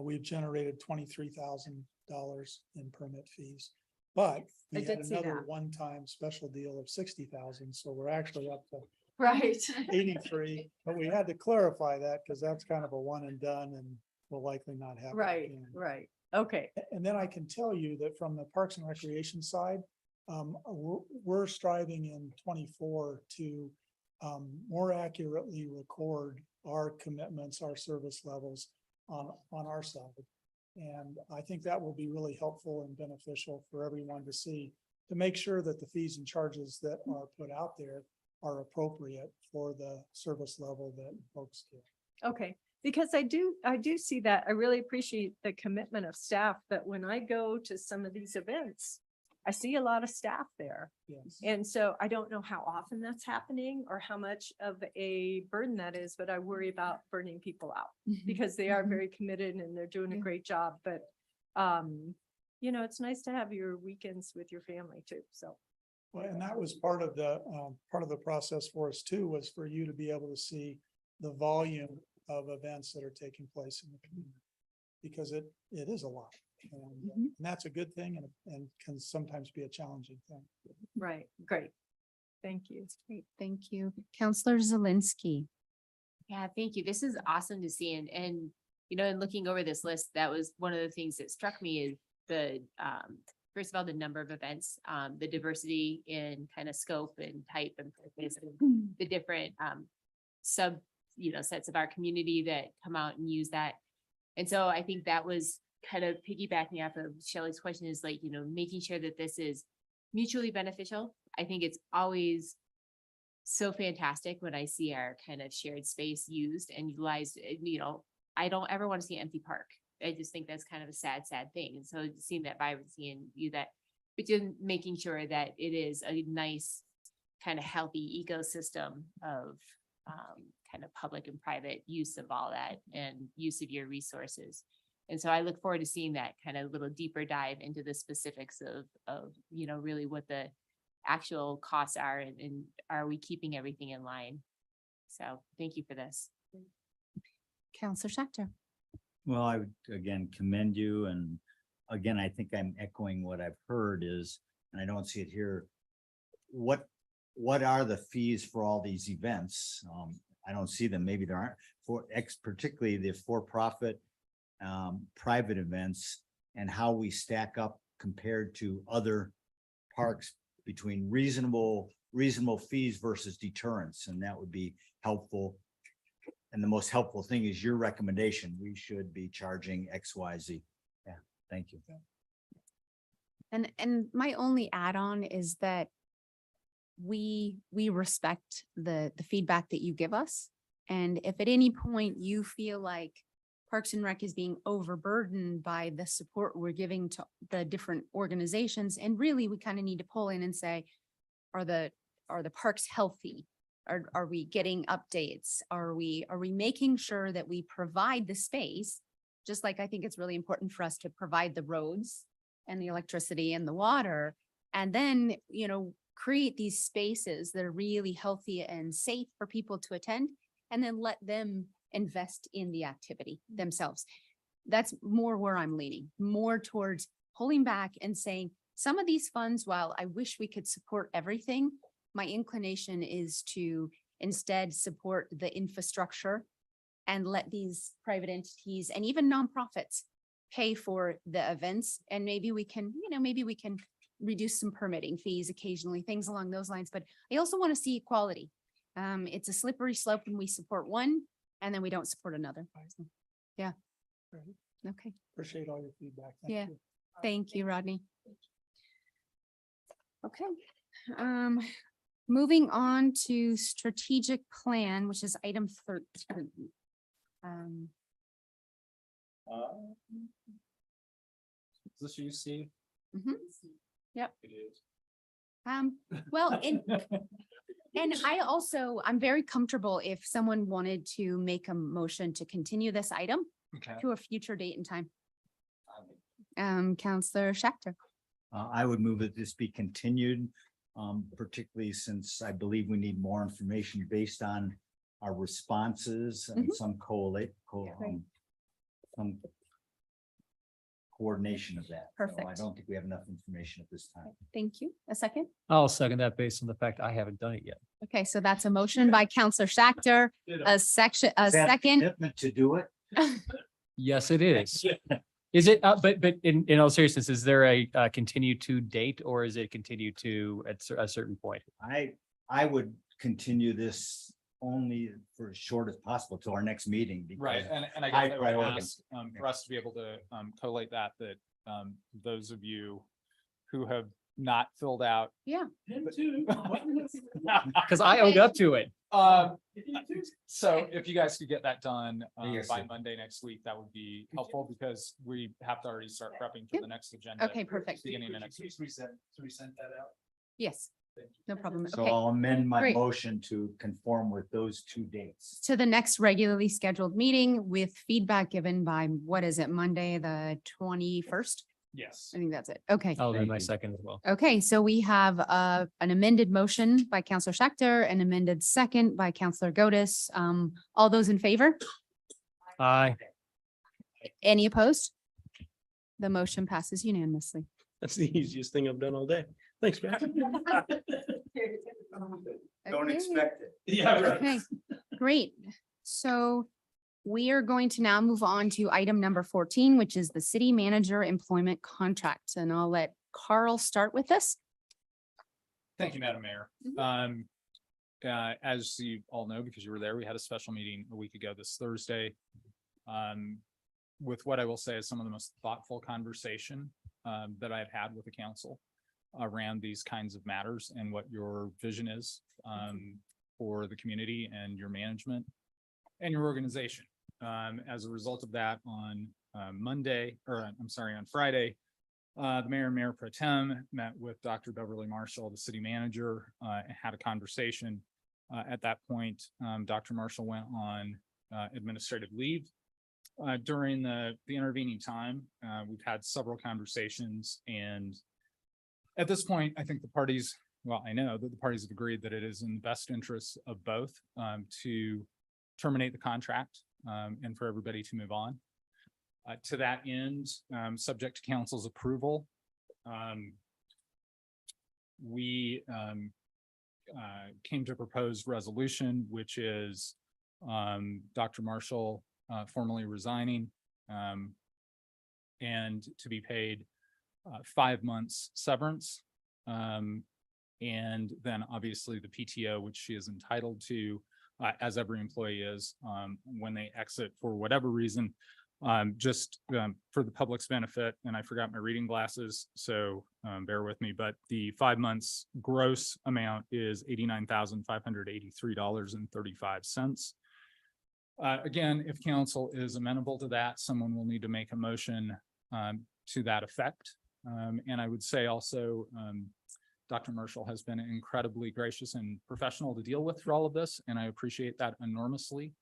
we've generated $23,000 in permit fees. But I we had did see another that. one-time special deal of 60,000. So we're actually up to right. 83. But we had to clarify that because that's kind of a one and done and will likely not happen Right. again. Right. Okay. And then I can tell you that from the Parks and Recreation side, we're striving in 24 to more accurately record our commitments, our service levels on our side. And I think that will be really helpful and beneficial for everyone to see, to make sure that the fees and charges that are put out there are appropriate for the service level that folks get. Okay, because I do see that. I really appreciate the commitment of staff, but when I go to some of these events, I see a lot of staff there. Yes. And so I don't know how often that's happening or how much of a burden that is, but I worry about burning people out because they are very committed and they're doing a Yeah. great job. But, you know, it's nice to have your weekends with your family too. So, Well, and that was part of the process for us too, was for you to be able to see the volume of events that are taking place in the community. Because it is a lot. And that's a good thing and can sometimes be a challenging thing. right, great. Thank you. Great, thank you. Counselor Zelinski. Yeah, thank you. This is awesome to see. And, you know, in looking over this list, that was one of the things that struck me is the, first of all, the number of events, the diversity in kind of scope and type and purpose, and the different, sets of our community that come out and use that. And so I think that was kind of piggybacking off of Shelley's question is like, you know, making sure that this is mutually beneficial. I think it's always so fantastic when I see our kind of shared space used and utilized. You know, I don't ever want to see an empty park. I just think that's kind of a sad thing. And so seeing that vibrancy and you that, but just making sure that it is a nice kind of healthy ecosystem of kind of public and private use of all that and use of your resources. And so I look forward to seeing that kind of little deeper dive into the specifics of, you know, really what the actual costs are and are we keeping everything in line? So thank you for this. Counselor Schechter. Well, I would again commend you. And again, I think I'm echoing what I've heard is, and I don't see it here. What are the fees for all these events? I don't see them. Maybe there aren't particularly the for-profit private events and how we stack up compared to other parks between reasonable fees versus deterrence. And that would be helpful. And the most helpful thing is your recommendation. We should be charging XYZ. Yeah, thank you. And my only add-on is that we respect the feedback that you give us. And if at any point you feel like Parks and Rec is being overburdened by the support we're giving to the different organizations, and really we kind of need to pull in and say, are the parks healthy? Are we getting updates? Are we making sure that we provide the space? Just like I think it's really important for us to provide the roads and the electricity and the water, and then, you know, create these spaces that are really healthy and safe for people to attend, and then let them invest in the activity themselves. That's more where I'm leaning, more towards pulling back and saying some of these funds, while I wish we could support everything, my inclination is to instead support the infrastructure and let these private entities and even nonprofits pay for the events. And maybe we can, reduce some permitting fees occasionally, things along those lines. But I also want to see equality. It's a slippery slope when we support one and then we don't support another. So, yeah. Great. Okay. Appreciate all your feedback. Thank Yeah. you. Thank you, Rodney. Okay. Moving on to strategic plan, which is item 13. Is this you, Steve? Mhm. Yep. It is. Well, and I'm very comfortable if someone wanted to make a motion to continue this item Okay. to a future date and time. Counselor Schechter. I would move that this be continued, particularly since I believe we need more information based on our responses and some some coordination of that. So I Perfect. don't think we have enough information at this time. Thank you. A second. I'll second that based on the fact I haven't done it yet. Okay, so that's a motion by Counselor Schechter, a Is that second. commitment to do it? Yes, it is. Is it, but in all seriousness, is there a continue to date or is it continue to at a certain point? I would continue this only for as short as possible till our next meeting. Right, because and I high guess I would priority. ask, for us to be able to, collate that, those of you who have not filled out. Yeah. Because I owed up to it. So if you guys could get that done, Yes, by sir. Monday next week, that would be helpful because we have to already start prepping for Yep. the next agenda. Okay, perfect. Beginning of next week. Yes, no problem. So Okay. I'll amend my Great. motion to conform with those 2 dates. To the next regularly scheduled meeting with feedback given by, what is it, Monday, the 21st? Yes. I think that's it. Okay. I'll do Thank my you. second as well. Okay, so we have an amended motion by Counselor Schechter, an amended second by Counselor Godus. All those in favor? Aye. Any opposed? The motion passes unanimously. That's the easiest thing I've done all day. Thanks, man. Don't Okay. expect it. Yeah, Okay, great. So we are going to now move on to item number 14, which is the city manager employment contract. And I'll let Carl start with this. Thank you, Madam Mayor. Mhm. As you all know, because you were there, we had a special meeting a week ago this Thursday. With what I will say is some of the most thoughtful conversation that I've had with the council around these kinds of matters and what your vision is for the community and your management and your organization. As a result of that, on on Friday, the mayor and mayor pro tem met with Dr. Beverly Marshall, the city manager, and had a conversation. At that point, Dr. Marshall went on administrative leave. During the intervening time, we've had several conversations, and at this point, I think the parties, well, I know that the parties have agreed that it is in the best interest of both to terminate the contract and for everybody to move on. To that end, subject to council's approval, we came to a proposed resolution, which is Dr. Marshall formally resigning and to be paid 5 months severance. And then obviously the PTO, which she is entitled to, as every employee is, when they exit for whatever reason. Just for the public's benefit, and I forgot my reading glasses, so bear with me, but the 5 months gross amount is $89,583.35. Again, if council is amenable to that, someone will need to make a motion to that effect. And I would say also, Dr. Marshall has been incredibly gracious and professional to deal with for all of this, and I appreciate that enormously,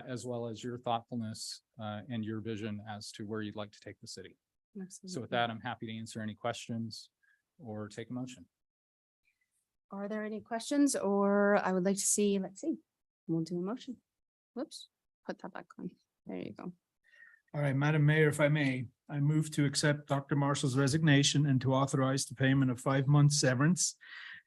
as well as your thoughtfulness and your vision as to where you'd like to take the city. So with that, I'm happy to answer any questions or take a motion. Are there any questions, or I would like to see, let's see, we'll do a motion. Whoops, put that back on. There you go. All right, Madam Mayor, if I may, I move to accept Dr. Marshall's resignation and to authorize the payment of 5 months severance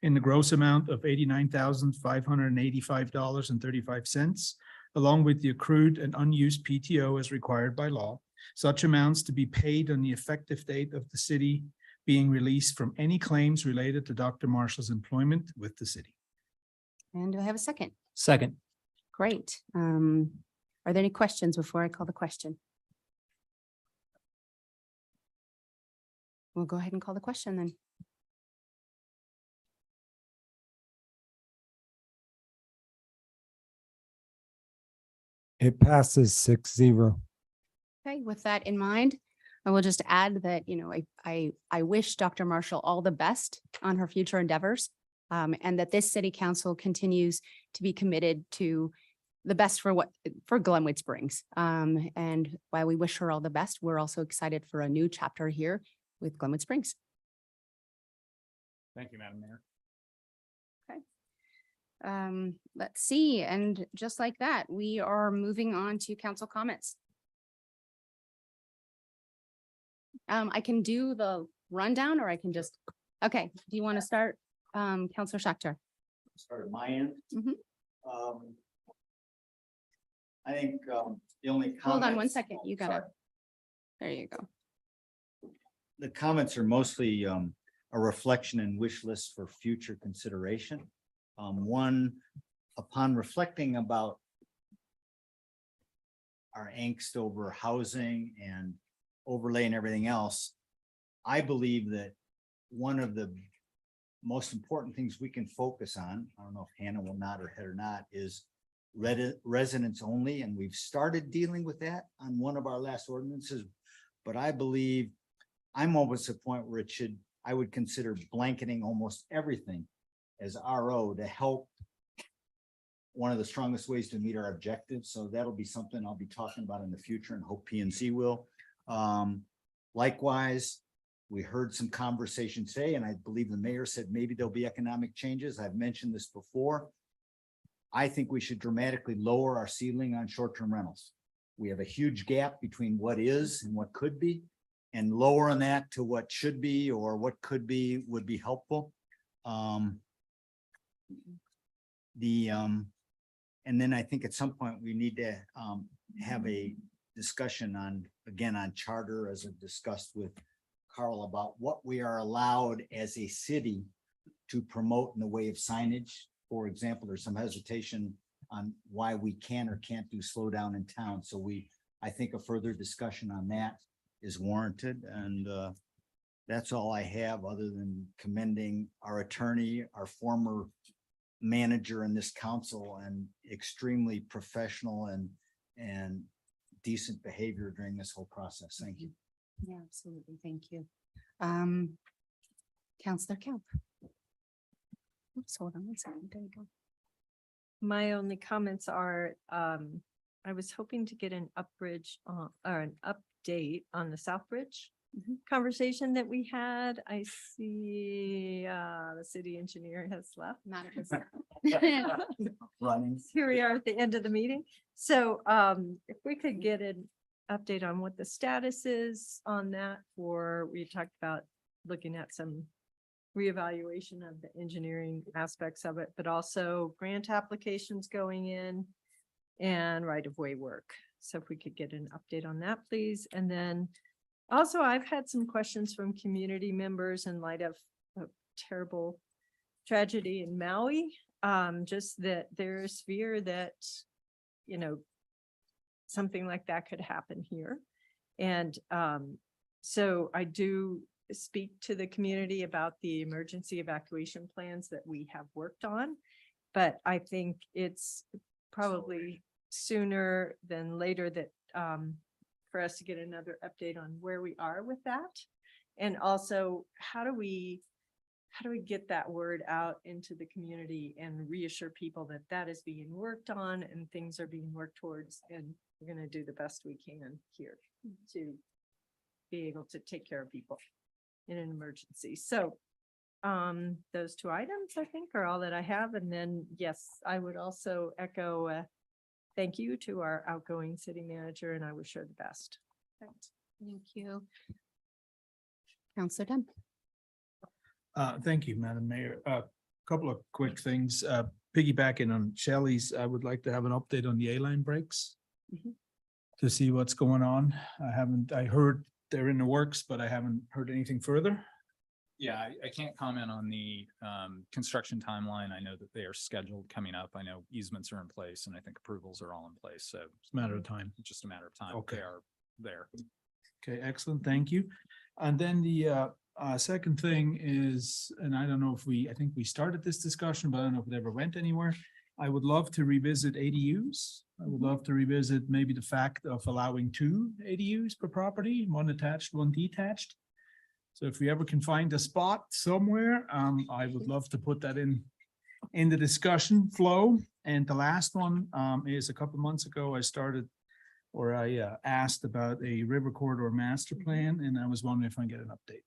in the gross amount of $89,585.35, along with the accrued and unused PTO as required by law. Such amounts to be paid on the effective date of the city being released from any claims related to Dr. Marshall's employment with the city. And do I have a second? Second. Great. Are there any questions before I call the question? We'll go ahead and call the question then. It passes 6-0. Okay, with that in mind, I will just add that, I wish Dr. Marshall all the best on her future endeavors. And that this city council continues to be committed to the best for Glenwood Springs. And while we wish her all the best, we're also excited for a new chapter here with Glenwood Springs. Thank you, Madam Mayor. Let's see, and just like that, we are moving on to council comments. I can do the rundown, or I can just, okay, do you want to start, Counselor Schechter? Start at my end. Mhm. I think the only comment. Hold on one second, you gotta, there you go. The comments are mostly a reflection and wish list for future consideration. One, upon reflecting about our angst over housing and overlay and everything else, I believe that one of the most important things we can focus on, I don't know if Hannah will nod her head or not, is residents only, and we've started dealing with that on one of our last ordinances. But I believe I'm almost at a point where I would consider blanketing almost everything as RO to help one of the strongest ways to meet our objectives. So that'll be something I'll be talking about in the future and hope PNC will. Likewise, we heard some conversation today, and I believe the mayor said maybe there'll be economic changes. I've mentioned this before. I think we should dramatically lower our ceiling on short-term rentals. We have a huge gap between what is and what could be, and lowering that to what should be or what could be would be helpful. And then I think at some point we need to have a discussion on, again, on charter, as I've discussed with Carl, about what we are allowed as a city to promote in the way of signage. For example, there's some hesitation on why we can or can't do slow down in town. So I think a further discussion on that is warranted. And that's all I have, other than commending our attorney, our former manager in this council, and extremely professional and decent behavior during this whole process. Thank you. Yeah, absolutely. Thank you. Counselor Kemp. Oops, hold on one second. There you go. My only comments are, I was hoping to get an upbridge or an update on the South Bridge conversation that we had. I see the city engineer has left. Not at this time. Running. Here we are at the end of the meeting. So if we could get an update on what the status is on that, we talked about looking at some reevaluation of the engineering aspects of it, but also grant applications going in and right-of-way work. So if we could get an update on that, please. And then also, I've had some questions from community members in light of a terrible tragedy in Maui. Just that there's fear that, something like that could happen here. And so I do speak to the community about the emergency evacuation plans that we have worked on. But I think it's probably sooner than later that for us to get another update on where we are with that. And also, how do we get that word out into the community and reassure people that that is being worked on and things are being worked towards, and we're going to do the best we can here to be able to take care of people in an emergency. So those two items, I think, are all that I have. And then, yes, I would also echo thank you to our outgoing city manager, and I wish her the best. Thank you. Counselor Dunn. Thank you, Madam Mayor. A couple of quick things. Piggybacking on Shelley's, I would like to have an update on the A-line brakes to see what's going on. I heard they're in the works, but I haven't heard anything further. Yeah, I can't comment on the construction timeline. I know that they are scheduled coming up. I know easements are in place, and I think approvals are all in place. So It's a matter of time. it's just a matter of time. Okay. They are there. Okay, excellent. Thank you. And then the second thing is, and I don't know if I think we started this discussion, but I don't know if it ever went anywhere. I would love to revisit ADUs. I would love to revisit maybe the fact of allowing 2 ADUs per property, one attached, one detached. So if we ever can find a spot somewhere, I would love to put that in the discussion flow. And the last one is a couple months ago, I asked about a river corridor master plan, and I was wondering if I can get an update.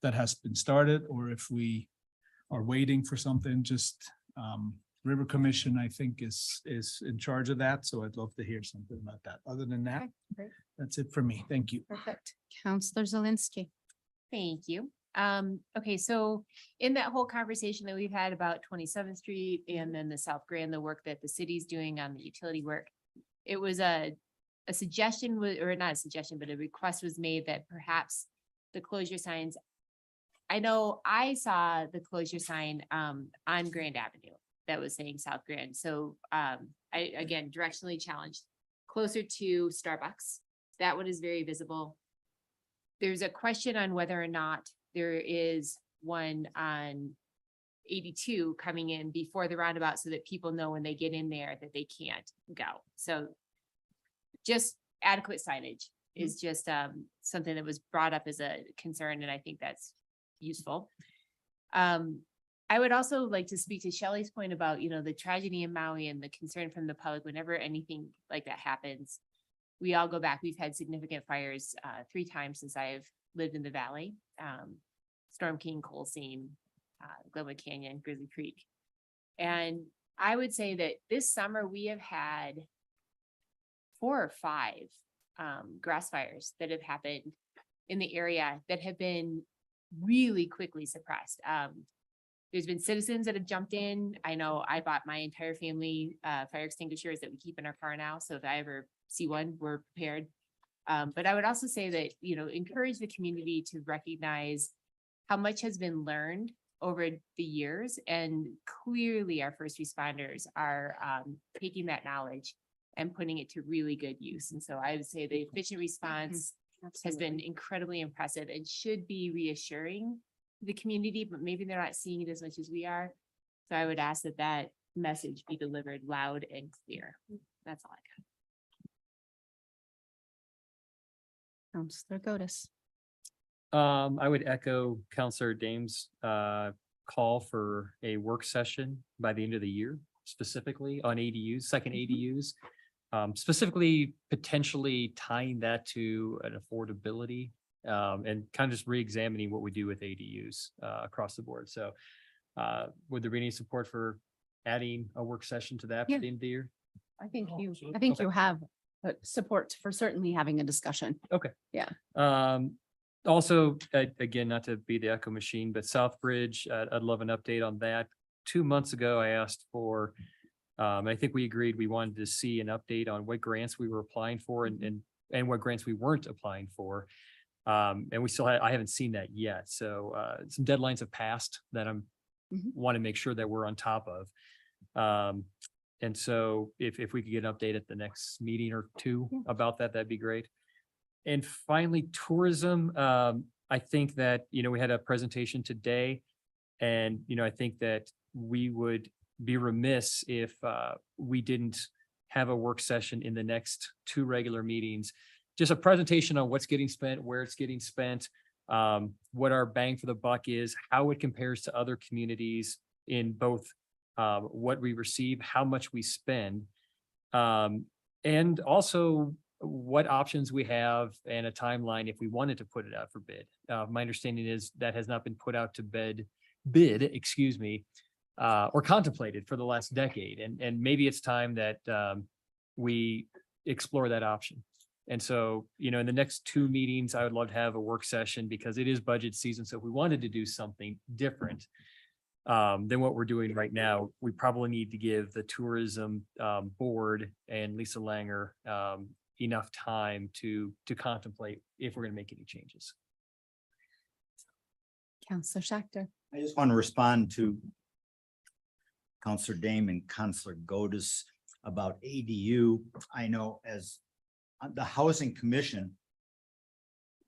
That has been started, or if we are waiting for something. Just River Commission, I think, is in charge of that. So I'd love to hear something about that. Other than that, Okay, great. that's it for me. Thank you. Perfect. Counselor Zelinski. Thank you. Okay, so in that whole conversation that we've had about 27th Street and then the South Grand, the work that the city's doing on the utility work, it was a suggestion, or not a suggestion, but a request was made that perhaps the closure signs I know I saw the closure sign on Grand Avenue that was saying South Grand. So I, again, directionally challenged, closer to Starbucks. That one is very visible. There's a question on whether or not there is one on 82 coming in before the roundabout so that people know when they get in there that they can't go. So just adequate signage is just something that was brought up as a concern, and I think that's useful. I would also like to speak to Shelley's point about, you know, the tragedy in Maui and the concern from the public whenever anything like that happens. We all go back. We've had significant fires 3 times since I've lived in the valley. Storm King, Coal Seam, Glenwood Canyon, Grizzly Creek. And I would say that this summer we have had 4 or 5 grass fires that have happened in the area that have been really quickly suppressed. There's been citizens that have jumped in. I know I bought my entire family fire extinguishers that we keep in our car now. So if I ever see one, we're prepared. But I would also say that, you know, encourage the community to recognize how much has been learned over the years. And clearly our first responders are taking that knowledge and putting it to really good use. And so I would say the efficient response has been incredibly impressive and should be reassuring to the community, but maybe they're not seeing it as much as we are. So I would ask that that message be delivered loud and clear. That's all I got. Counselor Godus. I would echo Counselor Dame's call for a work session by the end of the year, specifically on ADUs, second ADUs. Specifically, potentially tying that to an affordability and kind of just re-examining what we do with ADUs across the board. So would there be any support for adding a work session to that Yeah. for the end of the year? I think you have support for certainly having a discussion. Okay. Yeah. Also, again, not to be the echo machine, but Southbridge, I'd love an update on that. 2 months ago, I asked for, I think we agreed we wanted to see an update on what grants we were applying for and what grants we weren't applying for. And we still I haven't seen that yet. So some deadlines have passed that I'm want to make sure that we're on top of. And so if we could get an update at the next meeting or 2 about that, that'd be great. And finally, tourism. I think that, you know, we had a presentation today and, you know, I think that we would be remiss if we didn't have a work session in the next 2 regular meetings. Just a presentation on what's getting spent, where it's getting spent, what our bang for the buck is, how it compares to other communities in both what we receive, how much we spend, and also what options we have and a timeline if we wanted to put it out for bid. My understanding is that has not been put out to bid, excuse me, or contemplated for the last decade. And maybe it's time that we explore that option. And so, you know, in the next 2 meetings, I would love to have a work session because it is budget season. So if we wanted to do something different than what we're doing right now, we probably need to give the tourism board and Lisa Langer enough time to contemplate if we're going to make any changes. Counselor Schachter. I just want to respond to Counselor Dame and Counselor Godus about ADU. I know as the Housing Commission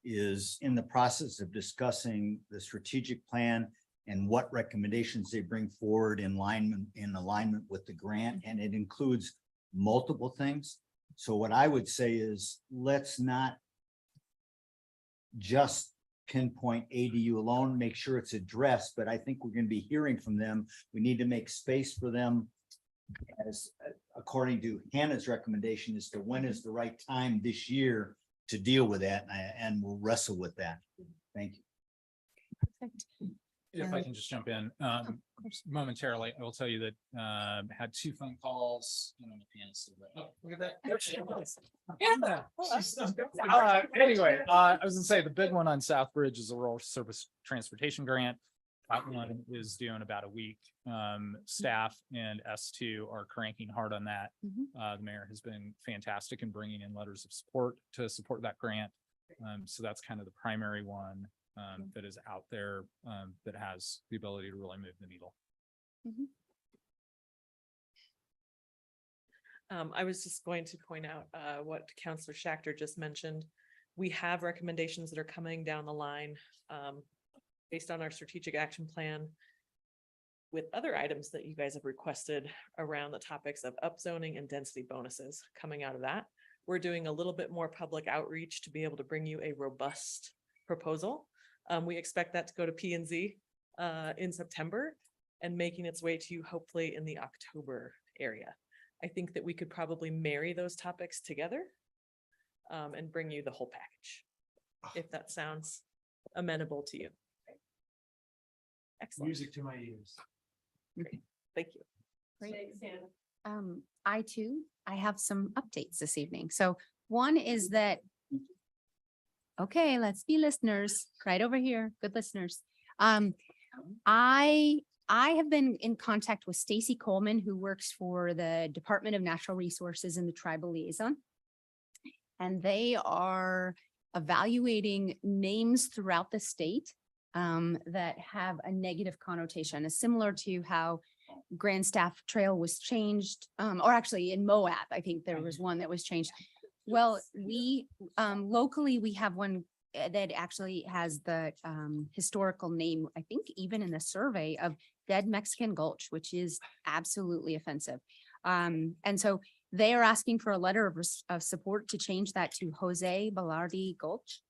is in the process of discussing the strategic plan and what recommendations they bring forward in alignment with the grant, and it includes multiple things. So what I would say is let's not just pinpoint ADU alone, make sure it's addressed, but I think we're going to be hearing from them. We need to make space for them as according to Hannah's recommendation as to when is the right time this year to deal with that, and we'll wrestle with that. Thank you. Perfect. If I can just jump in momentarily, I will tell you that had 2 phone calls. Oh, look at that. There she was. Anyway, I was gonna say the big one on Southbridge is a rural service transportation grant. That one is due in about a week. Staff and S2 are cranking hard on that. The mayor has been fantastic in bringing in letters of support to support that grant. So that's kind of the primary one. that is out there, that has the ability to really move the needle. I was just going to point out what Counselor Schachter just mentioned. We have recommendations that are coming down the line based on our strategic action plan with other items that you guys have requested around the topics of upzoning and density bonuses coming out of that. We're doing a little bit more public outreach to be able to bring you a robust proposal. We expect that to go to P&Z in September and making its way to you hopefully in the October area. I think that we could probably marry those topics together and bring you the whole package, if that sounds amenable to you. Excellent. Music to my ears. Thank you. Great. I have some updates this evening. So one is that, okay, let's be listeners right over here. Good listeners. I have been in contact with Stacy Coleman, who works for the Department of Natural Resources and the Tribal Liaison. And they are evaluating names throughout the state that have a negative connotation, is similar to how Grand Staff Trail was changed, or actually in Moab, I think there was one that was changed. Well, we locally, we have one that actually has the historical name, I think even in the survey, of Dead Mexican Gulch, which is absolutely offensive. And so they are asking for a letter of support to change that to Jose Velarde Gulch.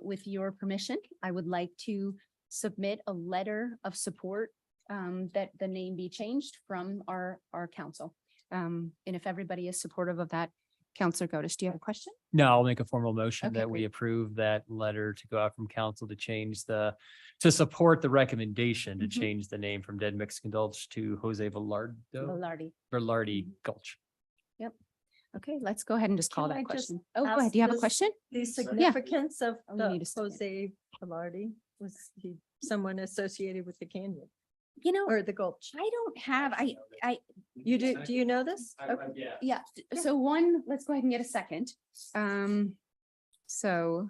With your permission, I would like to submit a letter of support that the name be changed from our council. And if everybody is supportive of that, Counselor Godus, do you have a question? No, I'll make a formal motion Okay, that we great. approve that letter to go out from council to change to support the recommendation to Mhm. change the name from Dead Mexican Gulch to Jose Velarde. Velarde Gulch. Okay, let's go ahead and just call Can I that just question. Oh, go ask ahead. Do you have a this- question? The significance of Oh, you need a the second. Jose Velarde, was he someone associated with the canyon You know, or the gulch? I don't have, You do you know this? yeah. So one, let's go ahead and get a second. So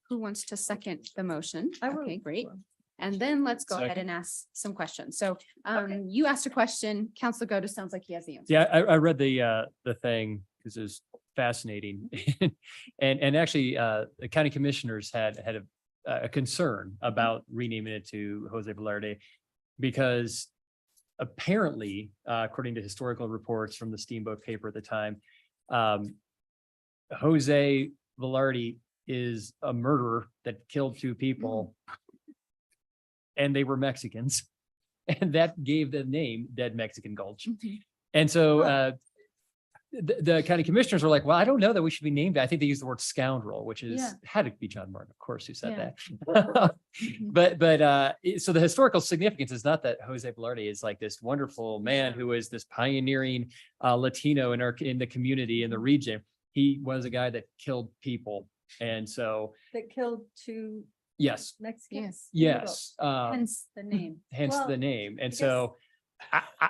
who wants to second the motion? I will. Okay, great. And then let's go ahead Second. and ask some questions. So you asked a question, Counselor Godus sounds like he has the answer. Yeah, I read the thing because it was fascinating. And actually, the county commissioners had a concern about renaming it to Jose Velarde because apparently, according to historical reports from the Steamboat paper at the time, Jose Velarde is a murderer that killed two people and they were Mexicans. And that gave the name Dead Mexican Gulch. And so the county commissioners were like, well, I don't know that we should be named. I think they used the word scoundrel, which is Yeah. had to be John Martin, of course, who said Yeah. that. But so the historical significance is not that Jose Velarde is like this wonderful man who is this pioneering Latino in the community in the region. He was a guy that killed people. And so, That killed two yes, Mexicans? yes. Hence the name. Hence Well, the name. And guess- so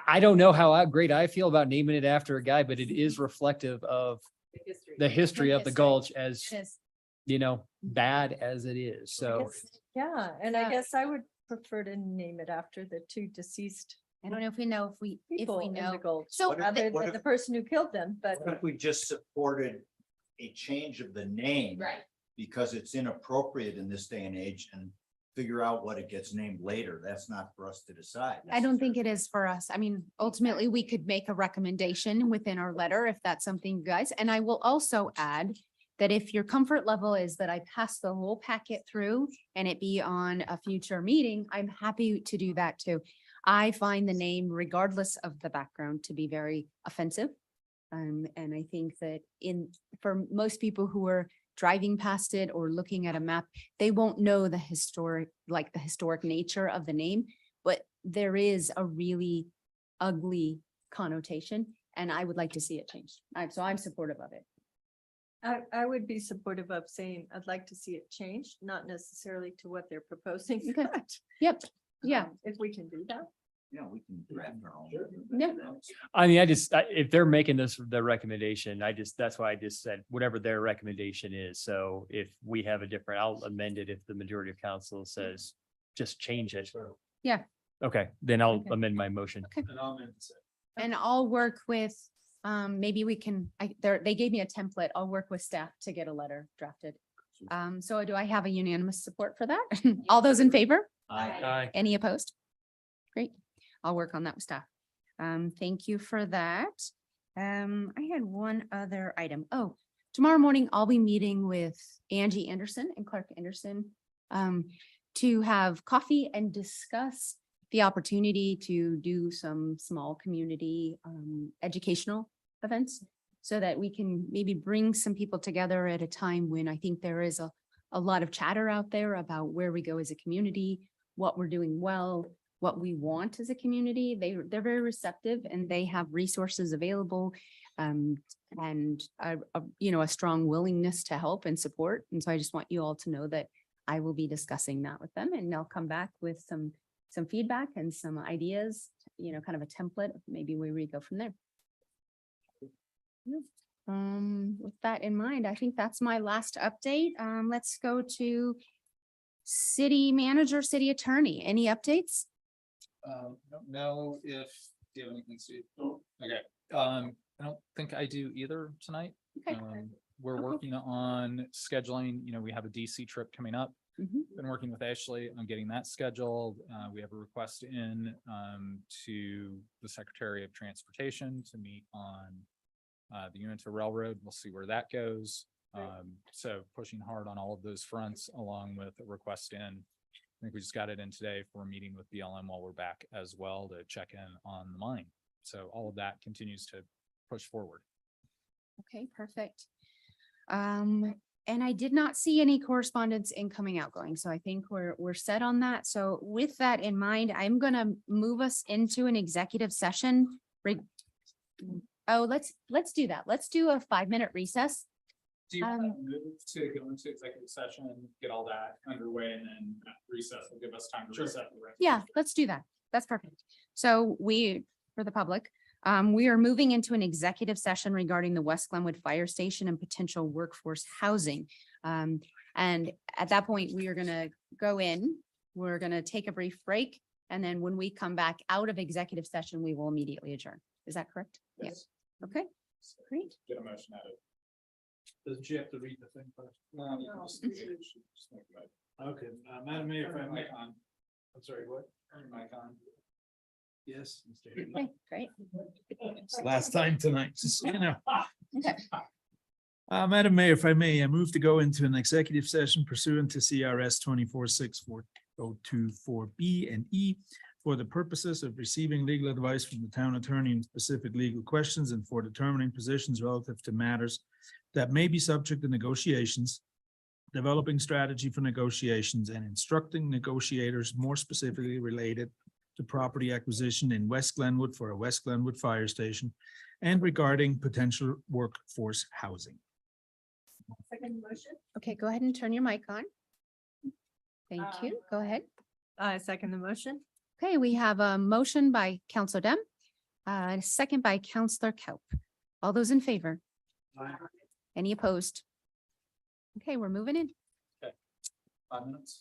I don't know how great I feel about naming it after a guy, but it is reflective of the history of the history. Gulch as, Yes. bad as it is. So Yeah, and Yeah. I guess I would prefer to name it after the two deceased I don't know if we know if people we in the know. gulch. So Other what than if- the person who killed them, but What if we just supported a change of the name? Right. Because it's inappropriate in this day and age and figure out what it gets named later. That's not for us to decide. I don't think it is for us. I mean, ultimately, we could make a recommendation within our letter if that's something you guys, and I will also add that if your comfort level is that I pass the whole packet through and it be on a future meeting, I'm happy to do that too. I find the name, regardless of the background, to be very offensive. And I think that for most people who are driving past it or looking at a map, they won't know the historic nature of the name, but there is a really ugly connotation and I would like to see it changed. So I'm supportive of it. I would be supportive of saying, I'd like to see it changed, not necessarily to what they're proposing. Okay. but, Yep. Yeah. If we can do that. Yeah, we can draft our own. Yeah. I mean, if they're making this, the recommendation, that's why I just said whatever their recommendation is. So if we have a different, I'll amend it if the majority of council says, just change it. Yeah. Okay, then I'll Okay. amend my motion. Okay. And I'll amend it. And I'll work with, maybe we can, they gave me a template. I'll work with staff to get a letter drafted. So do I have a unanimous support for that? All those in favor? Aye. Any opposed? Great. I'll work on that with staff. Thank you for that. I had one other item. Oh, tomorrow morning I'll be meeting with Angie Anderson and Clark Anderson to have coffee and discuss the opportunity to do some small community educational events so that we can maybe bring some people together at a time when I think there is a lot of chatter out there about where we go as a community, what we're doing well, what we want as a community. They're very receptive and they have resources available and a strong willingness to help and support. And so I just want you all to know that I will be discussing that with them and they'll come back with some feedback and some ideas, kind of a template, maybe where we go from there. With that in mind, I think that's my last update. Let's go to city manager, city attorney. Any updates? Don't know if, do you have anything, Steve? Okay, I don't think I do either tonight. Okay. We're Okay. working on scheduling, we have a DC trip coming up. Mhm. Been working with Ashley on getting that scheduled. We have a request in to the Secretary of Transportation to meet on the Uinta Railroad. We'll see where that goes. So pushing hard on all of those fronts along with a request in. I think we just got it in today for a meeting with BLM while we're back as well to check in on the mine. So all of that continues to push forward. Okay, perfect. And I did not see any correspondence incoming, outgoing. So I think we're set on that. So with that in mind, I'm gonna move us into an executive session. Oh, let's do that. Let's do a 5-minute recess. Do you want to go into executive session, get all that underway and then recess will give us time to reset the rest? Yeah, let's do that. That's perfect. So for the public, we are moving into an executive session regarding the West Glenwood Fire Station and potential workforce housing. And at that point, we are gonna go in, we're gonna take a brief break. And then when we come back out of executive session, we will immediately adjourn. Is that correct? Yes. Yeah. Okay, great. Get a motion out of it. Doesn't she have to read the thing first? No. Okay, Madam Mayor, if I might on. I'm sorry, what? Mic on. Yes. Okay, great. It's the last time tonight, just, Okay. Madam Mayor, if I may, I move to go into an executive session pursuant to CRS 246402(4)B and E for the purposes of receiving legal advice from the town attorney in specific legal questions and for determining positions relative to matters that may be subject to negotiations, developing strategy for negotiations, and instructing negotiators more specifically related to property acquisition in West Glenwood for a West Glenwood fire station and regarding potential workforce housing. Second motion. Okay, go ahead and turn your mic on. Thank you. Go ahead. I second the motion. Okay, we have a motion by Counselor Dem, a second by Counselor Kelp. All those in favor? Any opposed? Okay, we're moving in. 5 minutes.